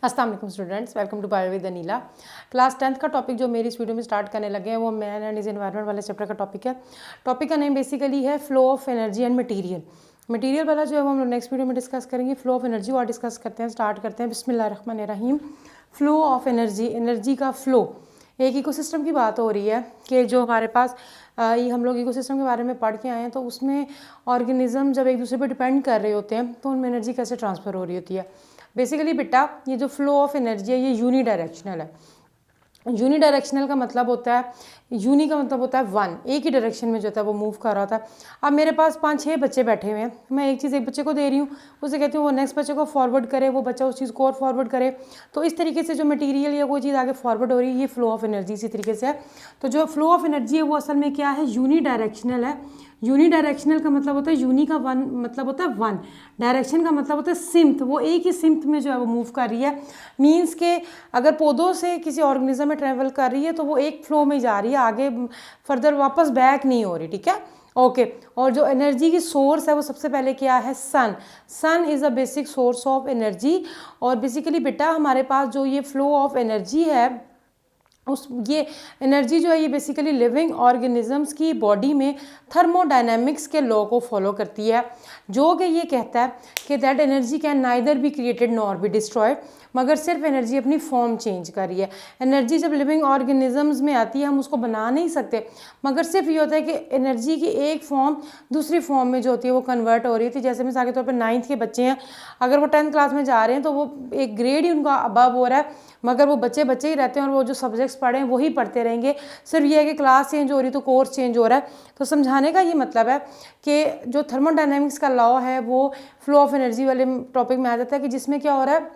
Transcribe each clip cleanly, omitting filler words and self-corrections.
अस्सलाम वालेकुम students, welcome to Bio with Anila. Class 10th का टॉपिक जो मेरी इस वीडियो में स्टार्ट करने लगे हैं वो मैन एंड इज एनवायरनमेंट वाले चैप्टर का टॉपिक है। टॉपिक का नेम बेसिकली है flow of energy and material. Material वाला जो है वो हम लोग नेक्स्ट वीडियो में डिस्कस करेंगे। फ्लो ऑफ एनर्जी और डिस्कस करते हैं, स्टार्ट करते हैं। बिस्मिल्लाहिर्रहमानिर्रहीम। फ्लो ऑफ एनर्जी, एनर्जी का फ्लो। एक इकोसिस्टम की बात हो रही है कि जो हमारे पास ये हम लोग इकोसिस्टम के बारे में पढ़ के आए हैं, तो उसमें ऑर्गेनिज्म जब एक दूसरे पर डिपेंड कर रहे होते हैं तो उनमें एनर्जी कैसे ट्रांसफ़र हो रही होती है। बेसिकली बेटा ये जो फ्लो ऑफ एनर्जी है ये यूनी डायरेक्शनल है। यूनी डायरेक्शनल का मतलब होता है, यूनी का मतलब होता है वन, एक ही डायरेक्शन में जो होता है वो मूव कर रहा होता है। अब मेरे पास 5-6 बच्चे बैठे हुए हैं, मैं एक चीज़ एक बच्चे को दे रही हूँ, उसे कहती हूँ वो नेक्स्ट बच्चे को फॉरवर्ड करे, वो बच्चा उस चीज़ को और फॉरवर्ड करे। तो इस तरीके से जो मटेरियल या कोई चीज़ आगे फॉरवर्ड हो रही है, ये फ्लो ऑफ एनर्जी इसी तरीके से है। तो जो फ्लो ऑफ एनर्जी है वो असल में क्या है, यूनी डायरेक्शनल है। यूनी डायरेक्शनल का मतलब होता है, यूनी का वन मतलब होता है वन, डायरेक्शन का मतलब होता है सिम्थ, वो एक ही सिम्थ में जो है वो मूव कर रही है। मीन्स के अगर पौधों से किसी ऑर्गेनिज्म में ट्रेवल कर रही है तो वो एक फ्लो में जा रही है, आगे फर्दर वापस बैक नहीं हो रही, ठीक है, ओके। और जो एनर्जी की सोर्स है वो सबसे पहले क्या है, sun. Sun is a basic source of energy. और बेसिकली बेटा हमारे पास जो ये फ्लो ऑफ एनर्जी है उस ये एनर्जी जो है ये बेसिकली लिविंग ऑर्गेनिजम्स की बॉडी में थर्मोडायनेमिक्स के लॉ को फॉलो करती है, जो कि ये कहता है कि that energy can neither be created nor be destroyed, मगर सिर्फ एनर्जी अपनी फॉर्म चेंज कर रही है। एनर्जी जब लिविंग ऑर्गेनिजम्स में आती है हम उसको बना नहीं सकते, मगर सिर्फ ये होता है कि एनर्जी की एक फॉर्म दूसरी फॉर्म में जो होती है वो कन्वर्ट हो रही थी। जैसे मिसाल के तौर पर 9th के बच्चे हैं, अगर वो 10th क्लास में जा रहे हैं तो वो एक ग्रेड ही उनका अबव हो रहा है, मगर वो बच्चे बच्चे ही रहते हैं और वो जो सब्जेक्ट्स पढ़े हैं वही पढ़ते रहेंगे। सिर्फ ये है कि क्लास चेंज हो रही तो कोर्स चेंज हो रहा है। तो समझाने का ये मतलब है कि जो थर्मोडायनेमिक्स का लॉ है वो फ्लो ऑफ एनर्जी वाले टॉपिक में आ जाता है कि जिसमें क्या हो रहा है,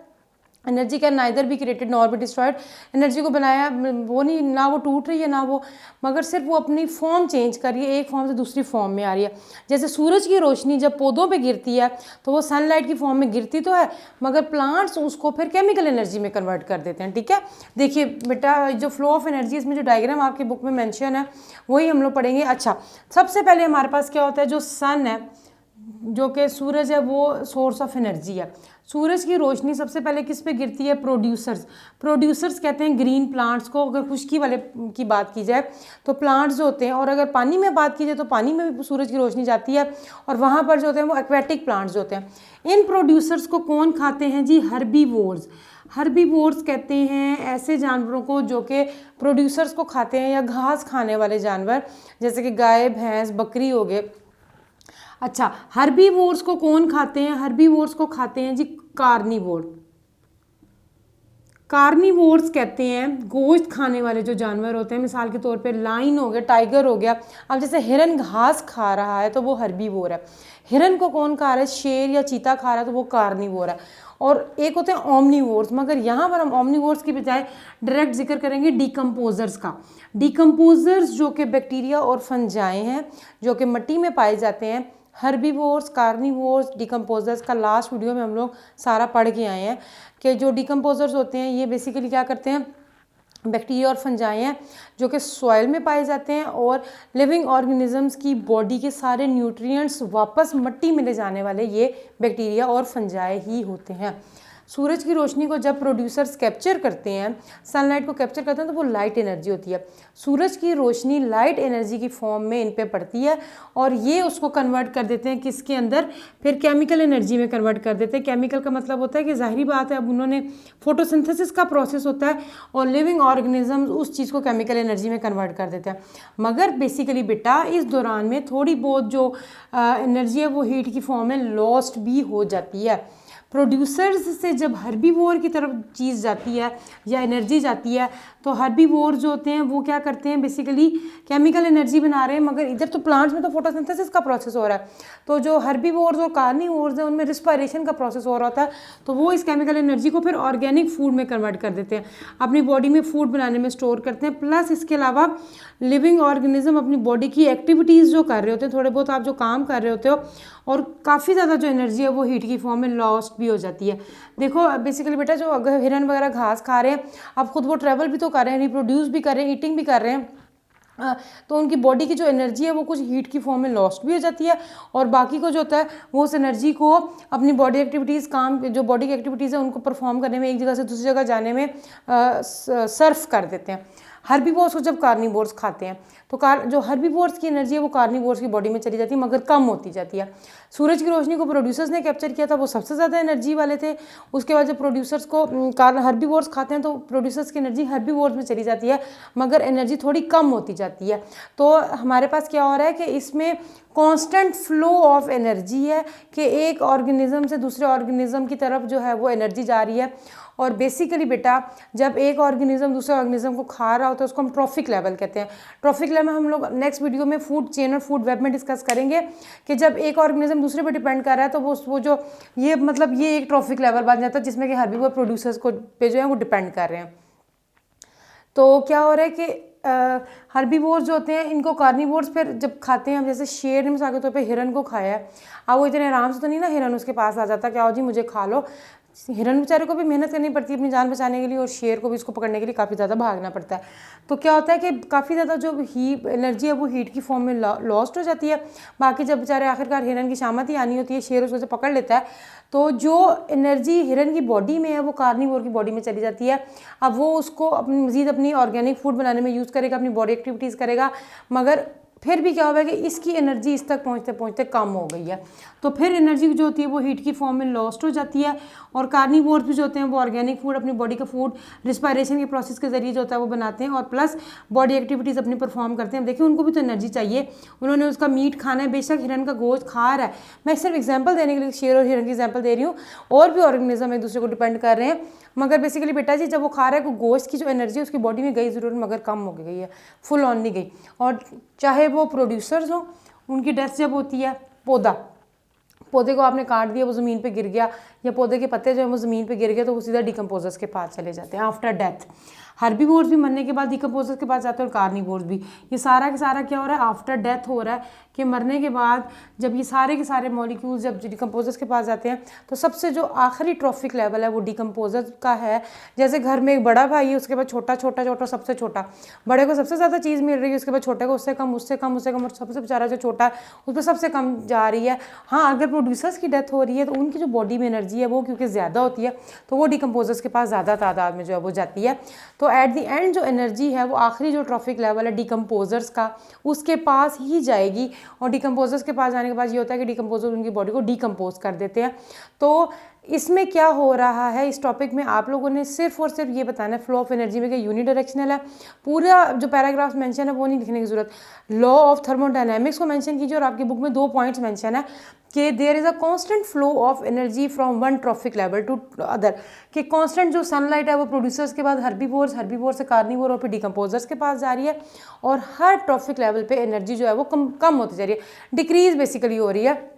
energy can neither be created nor be destroyed. Energy को बनाया वो नहीं, ना वो टूट रही है ना वो, मगर सिर्फ वो अपनी फॉर्म चेंज कर रही है, एक फॉर्म से दूसरी फॉर्म में आ रही है। जैसे सूरज की रोशनी जब पौधों पे गिरती है तो वो सनलाइट की फॉर्म में गिरती तो है, मगर प्लांट्स उसको फिर केमिकल एनर्जी में कन्वर्ट कर देते हैं, ठीक है। देखिए बेटा जो फ्लो ऑफ एनर्जी, इसमें जो डायग्राम आपकी बुक में मैंशन है वही हम लोग पढ़ेंगे। अच्छा, सबसे पहले हमारे पास क्या होता है, जो सन है, जो कि सूरज है, वो सोर्स ऑफ एनर्जी है। सूरज की रोशनी सबसे पहले किस पे गिरती है, प्रोड्यूसर्स। प्रोड्यूसर्स कहते हैं ग्रीन प्लांट्स को। अगर खुश्की वाले की बात की जाए तो प्लांट्स जो होते हैं, और अगर पानी में बात की जाए तो पानी में भी सूरज की रोशनी जाती है, और वहाँ पर जो होते हैं वो एक्वेटिक प्लांट्स जो होते हैं। इन प्रोड्यूसर्स को कौन खाते हैं जी, हर्बीवोर्स। हर्बीवोर्स कहते हैं ऐसे जानवरों को जो कि प्रोड्यूसर्स को खाते हैं, या घास खाने वाले जानवर, जैसे कि गाय, भैंस, बकरी हो गए। अच्छा, हर्बीवोर्स को कौन खाते हैं, हर्बीवोर्स को खाते हैं जी कार्निवोर। कार्निवोर्स कहते हैं गोश्त खाने वाले जो जानवर होते हैं, मिसाल के तौर पे लाइन हो गया, टाइगर हो गया। अब जैसे हिरन घास खा रहा है तो वो हर्बीवोर है। हिरन को कौन खा रहा है, शेर या चीता खा रहा है तो वो कार्निवोर है। और एक होते हैं ओमनीवोर्स, मगर यहाँ पर हम ओमनीवोर्स की बजाय डायरेक्ट जिक्र करेंगे डिकम्पोजर्स का। डिकम्पोजर्स जो कि बैक्टीरिया और फंजाई हैं, जो कि मिट्टी में पाए जाते हैं। हर्बीवोर्स, कार्निवोर्स, डिकम्पोजर्स का लास्ट वीडियो में हम लोग सारा पढ़ के आए हैं कि जो डिकम्पोजर्स होते हैं ये बेसिकली क्या करते हैं, बैक्टीरिया और फंजाई हैं जो कि सॉइल में पाए जाते हैं, और लिविंग ऑर्गेनिजम्स की बॉडी के सारे न्यूट्रिएंट्स वापस मिट्टी में ले जाने वाले ये बैक्टीरिया और फंजाई ही होते हैं। सूरज की रोशनी को जब प्रोड्यूसर्स कैप्चर करते हैं, सनलाइट को कैप्चर करते हैं, तो वो लाइट एनर्जी होती है। सूरज की रोशनी लाइट एनर्जी की फॉर्म में इन पे पड़ती है, और ये उसको कन्वर्ट कर देते हैं किसके अंदर, फिर केमिकल एनर्जी में कन्वर्ट कर देते हैं। केमिकल का मतलब होता है कि जाहिर बात है अब उन्होंने फोटोसिंथेसिस का प्रोसेस होता है, और लिविंग ऑर्गेनिजम्स उस चीज़ को केमिकल एनर्जी में कन्वर्ट कर देते हैं। मगर बेसिकली बेटा इस दौरान में थोड़ी बहुत जो एनर्जी है वो हीट की फॉर्म में लॉस्ट भी हो जाती है। प्रोड्यूसर्स से जब हर्बीवोर की तरफ चीज़ जाती है या एनर्जी जाती है, तो हर्बीवोर जो होते हैं वो क्या करते हैं, बेसिकली केमिकल एनर्जी बना रहे हैं, मगर इधर तो प्लांट्स में तो फोटोसिंथेसिस का प्रोसेस हो रहा है। तो जो हर्बीवोर्स और कार्निवोर्स हैं उनमें रिस्पायरेशन का प्रोसेस हो रहा होता है, तो वो इस केमिकल एनर्जी को फिर ऑर्गेनिक फूड में कन्वर्ट कर देते हैं, अपनी बॉडी में फूड बनाने में स्टोर करते हैं। प्लस इसके अलावा लिविंग ऑर्गेनिज्म अपनी बॉडी की एक्टिविटीज़ जो कर रहे होते हैं, थोड़े बहुत आप जो काम कर रहे होते हो, और काफ़ी ज़्यादा जो एनर्जी है वो हीट की फॉर्म में लॉस्ट भी हो जाती है। देखो बेसिकली बेटा जो हिरन वगैरह घास खा रहे हैं, अब खुद वो ट्रैवल भी तो कर रहे हैं, रिप्रोड्यूस भी कर रहे हैं, ईटिंग भी कर रहे हैं, तो उनकी बॉडी की जो एनर्जी है वो कुछ हीट की फॉर्म में लॉस्ट भी हो जाती है, और बाकी को जो होता है वो उस एनर्जी को अपनी बॉडी एक्टिविटीज़, काम जो बॉडी की एक्टिविटीज़ है उनको परफॉर्म करने में, एक जगह से दूसरी जगह जाने में सर्फ कर देते हैं। हर्बीवोर्स को जब कार्निवोर्स खाते हैं तो जो हर्बीवोर्स की एनर्जी है वो कार्निवोर्स की बॉडी में चली जाती है, मगर कम होती जाती है। सूरज की रोशनी को प्रोड्यूसर्स ने कैप्चर किया था, वो सबसे ज़्यादा एनर्जी वाले थे। उसके बाद जब प्रोड्यूसर्स को हर्बीवोर्स खाते हैं तो प्रोड्यूसर्स की एनर्जी हर्बीवोर्स में चली जाती है, मगर एनर्जी थोड़ी कम होती जाती है। तो हमारे पास क्या हो रहा है कि इसमें कांस्टेंट फ्लो ऑफ एनर्जी है कि एक ऑर्गेनिज्म से दूसरे ऑर्गेनिज्म की तरफ जो है वो एनर्जी जा रही है। और बेसिकली बेटा जब एक ऑर्गेनिज्म दूसरे ऑर्गेनिज्म को खा रहा होता है उसको हम ट्रॉफिक लेवल कहते हैं। ट्रॉफिक लेवल हम लोग नेक्स्ट वीडियो में फूड चेन और फूड वेब में डिस्कस करेंगे कि जब एक ऑर्गेनिज्म दूसरे पर डिपेंड कर रहा है तो वो जो ये मतलब ये एक ट्रॉफिक लेवल बन जाता है जिसमें कि हर्बीवोर प्रोड्यूसर्स को पे जो है वो डिपेंड कर रहे हैं। तो क्या हो रहा है कि हर्बीवोर्स जो होते हैं इनको कार्निवोर्स फिर जब खाते हैं हम, जैसे शेर ने मिसाल के तौर पे हिरन को खाया है, अब वो इतने आराम से तो नहीं ना हिरन उसके पास आ जाता क्या हो जी मुझे खा लो। हिरन बेचारे को भी मेहनत करनी पड़ती है अपनी जान बचाने के लिए, और शेर को भी इसको पकड़ने के लिए काफ़ी ज़्यादा भागना पड़ता है। तो क्या होता है कि काफ़ी ज़्यादा जो एनर्जी है वो हीट की फॉर्म में लॉस्ट हो जाती है। बाकी जब बेचारे आखिरकार हिरन की शामत ही आनी होती है, शेर उसको से पकड़ लेता है, तो जो एनर्जी हिरन की बॉडी में है वो कार्निवोर की बॉडी में चली जाती है। अब वो उसको मज़ीद अपनी ऑर्गेनिक फूड बनाने में यूज़ करेगा, अपनी बॉडी एक्टिविटीज़ करेगा, मगर फिर भी क्या होगा कि इसकी एनर्जी इस तक पहुँचते पहुँचते कम हो गई है। तो फिर एनर्जी जो होती है वो हीट की फॉर्म में लॉस्ट हो जाती है। और कार्निवोर्स भी जो होते हैं वो ऑर्गेनिक फूड, अपनी बॉडी का फूड रिस्पायरेशन के प्रोसेस के जरिए जो होता है वो बनाते हैं, और प्लस बॉडी एक्टिविटीज़ अपनी परफॉर्म करते हैं। देखिए उनको भी तो एनर्जी चाहिए, उन्होंने उसका मीट खाना है, बेशक हिरन का गोश्त खा रहा है। मैं सिर्फ एग्जाम्पल देने के लिए शेर और हिरन की एग्जाम्पल दे रही हूँ, और भी ऑर्गेनिज्म एक दूसरे को डिपेंड कर रहे हैं, मगर बेसिकली बेटा जी जब वो खा रहा है गोश्त की जो एनर्जी उसकी बॉडी में गई ज़रूर, मगर कम हो गई है, फुल ऑन नहीं गई। और चाहे वो प्रोड्यूसर्स हों, उनकी डेथ जब होती है, पौधे को आपने काट दिया, वो ज़मीन पे गिर गया, या पौधे के पत्ते जो है वो ज़मीन पे गिर गए, तो वो सीधा डिकम्पोजर्स के पास चले जाते हैं आफ्टर डेथ। हर्बीवोर्स भी मरने के बाद डिकम्पोजर्स के पास जाते हैं, और कार्निवोर्स भी। ये सारा का सारा क्या हो रहा है, आफ्टर डेथ हो रहा है, कि मरने के बाद जब ये सारे के सारे मॉलिक्यूल्स जब डिकम्पोजर्स के पास जाते हैं, तो सबसे जो आखिरी ट्रॉफिक लेवल है वो डिकम्पोजर का है। जैसे घर में एक बड़ा भाई है, उसके बाद छोटा छोटा छोटा सबसे छोटा, बड़े को सबसे ज़्यादा चीज़ मिल रही है, उसके बाद छोटे को उससे कम उससे कम उससे कम, और सबसे बेचारा जो छोटा है उस पर सबसे कम जा रही है। हाँ, अगर प्रोड्यूसर्स की डेथ हो रही है तो उनकी जो बॉडी में एनर्जी है वो क्योंकि ज़्यादा होती है, तो वो डिकम्पोजर्स के पास ज़्यादा तादाद में जो है वो जाती है। तो एट द एंड जो एनर्जी है वो आखिरी जो ट्रॉफिक लेवल है डिकम्पोजर्स का, उसके पास ही जाएगी। और डिकम्पोजर्स के पास जाने के बाद ये होता है कि डिकम्पोजर उनकी बॉडी को डिकम्पोज कर देते हैं। तो इसमें क्या हो रहा है, इस टॉपिक में आप लोगों ने सिर्फ और सिर्फ ये बताना है फ्लो ऑफ एनर्जी में कि यूनिडायरेक्शनल है। पूरा जो पैराग्राफ मेंशन है वो नहीं लिखने की जरूरत। लॉ ऑफ थर्मोडायनेमिक्स को मेंशन कीजिए, और आपकी बुक में 2 पॉइंट्स मेंशन है कि there is a constant flow of energy from one trophic level to other, कि कांस्टेंट जो सनलाइट है वो प्रोड्यूसर्स के बाद हर्बीवोर से कार्निवोर और फिर डिकम्पोजर्स के पास जा रही है, और हर ट्रॉफिक लेवल पे एनर्जी जो है वो कम होती जा रही है, डिक्रीज बेसिकली हो रही है।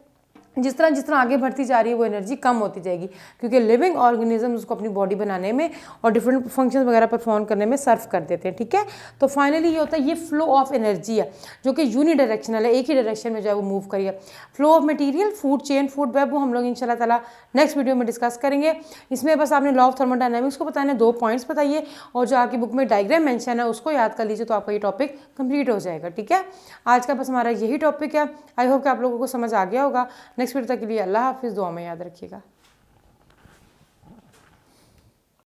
जिस तरह आगे बढ़ती जा रही है वो एनर्जी कम होती जाएगी, क्योंकि लिविंग ऑर्गेनिज्म उसको अपनी बॉडी बनाने में और डिफरेंट फंक्शंस वगैरह परफॉर्म करने में सर्व कर देते हैं। ठीक है, तो फाइनली ये होता है, ये फ्लो ऑफ एनर्जी है जो कि यूनिडायरेक्शनल है, एक ही डायरेक्शन में जो है वो मूव करिए। Flow of material, food chain, food web, वो हम लोग इंशाल्लाह ताला नेक्स्ट वीडियो में डिस्कस करेंगे। इसमें बस आपने लॉ ऑफ थर्मोडायनेमिक्स को बताने 2 पॉइंट्स बताइए, और जो आपकी बुक में डायग्राम मेंशन है उसको याद कर लीजिए, तो आपका ये टॉपिक कंप्लीट हो जाएगा। ठीक है, आज का बस हमारा यही टॉपिक है। आई होप कि आप लोगों को समझ आ गया होगा। नेक्स्ट वीडियो तक के लिए अल्लाह हाफिज़, दुआ में याद रखिएगा।